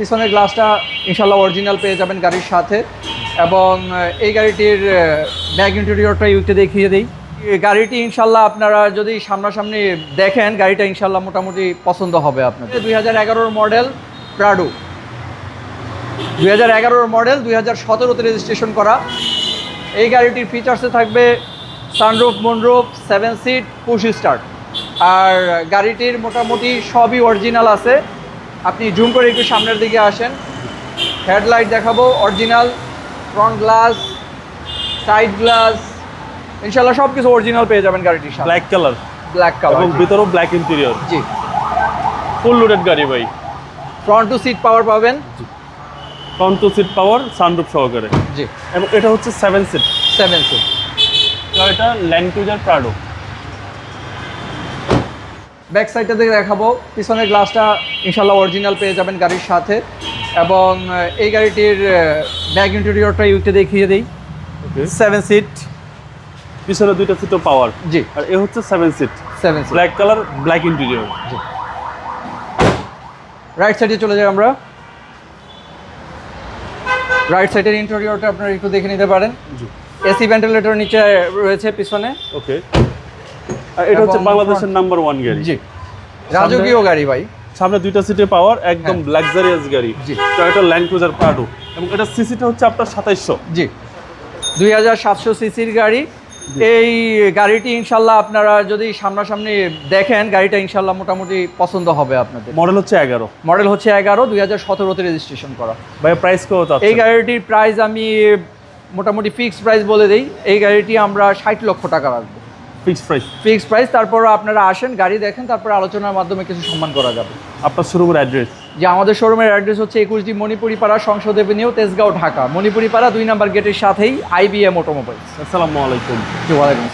পিছনের গ্লাসটা ইনশাল্লাহ অরিজিনাল পেয়ে যাবেন গাড়ির সাথে। এবং এই গাড়িটির ব্যাক ইন্টেরিয়রটা একটু দেখিয়ে দিই। গাড়িটি ইনশাল্লাহ আপনারা যদি সামনাসামনি দেখেন গাড়িটা ইনশাল্লাহ মোটামুটি পছন্দ হবে আপনাদের। 2011 মডেল প্রাডো, 2011 মডেল, 2017তে রেজিস্ট্রেশন করা। এই গাড়িটির ফিচার্সে থাকবে sunroof, moonroof, 7 seat, push start. আর গাড়িটির মোটামুটি সবই অরিজিনাল আছে। আপনি জুম করে একটু সামনের দিকে আসেন, হেডলাইট দেখাবো original, front glass, side glass, ইনশাল্লাহ সব কিছু অরিজিনাল পেয়ে যাবেন গাড়িটির সাথে। ব্ল্যাক কালার এবং জি। ভিতরেও ব্ল্যাক ইন্টেরিয়র। জি, ফুল লোডেড গাড়ি ভাই। ফ্রন্ট টু সিট পাওয়ার পাবেন। Front two seat power, sunroof সহকারে। জি, এবং এটা হচ্ছে 7 সিট। 7 সিট। এটা ল্যান্ড ক্রুজার প্রাডো। ব্যাক সাইডটা থেকে দেখাবো, পিছনের গ্লাসটা ইনশাল্লাহ অরিজিনাল পেয়ে যাবেন গাড়ির সাথে। এবং এই গাড়িটির ব্যাক ইন্টেরিয়রটা একটু দেখিয়ে দিই। 7 সিট, পিছনে দুইটা সিটও পাওয়ার। জি, আর এ হচ্ছে 7 seat, 7 seat. Black colour, black interior. জি। রাইট সাইডে চলে যাই আমরা। রাইট সাইডের ইন্টেরিয়রটা আপনারা একটু দেখে নিতে পারেন। জি। এসি ভেন্টিলেটর নিচে রয়েছে পিছনে। ওকে। আর এটা হচ্ছে এবং বাংলাদেশের নাম্বার 1 গাড়ি। জি, রাজকীয় গাড়ি ভাই। সামনে দুইটা সিটে পাওয়ার, একদম হ্যাঁ। লাক্সারিয়াস গাড়ি। জি। এটা ল্যান্ড ক্রুজার প্রাডো এবং এটা সিসিটা হচ্ছে আপনার 2700। জি, 2700 সিসির গাড়ি। এই গাড়িটি ইনশাল্লাহ আপনারা যদি সামনাসামনি দেখেন গাড়িটা ইনশাল্লাহ মোটামুটি পছন্দ হবে আপনাদের। মডেল হচ্ছে 11। মডেল হচ্ছে 11, 2017তে রেজিস্ট্রেশন করা। ভাই প্রাইস কত আছে? এই গাড়িটির প্রাইস আমি মোটামুটি ফিক্সড প্রাইস বলে দিই। এই গাড়িটি আমরা 60 লক্ষ টাকা রাখবো, ফিক্সড প্রাইস। Fixed price. তারপর আপনারা আসেন, গাড়ি দেখেন, তারপর আলোচনার মাধ্যমে কিছু সম্মান করা যাবে। আপনার শোরুমের অ্যাড্রেস? যে আমাদের শোরুমের অ্যাড্রেস হচ্ছে 21 মণিপুরি পাড়া, সংসদ এভিনিউ, তেজগাঁও, ঢাকা। মণিপুরি পাড়া 2 নাম্বার গেটের সাথেই IBM অটোমোবাইলস। আসসালামু আলাইকুম। জি, ওয়ালাইকুম আসসালাম।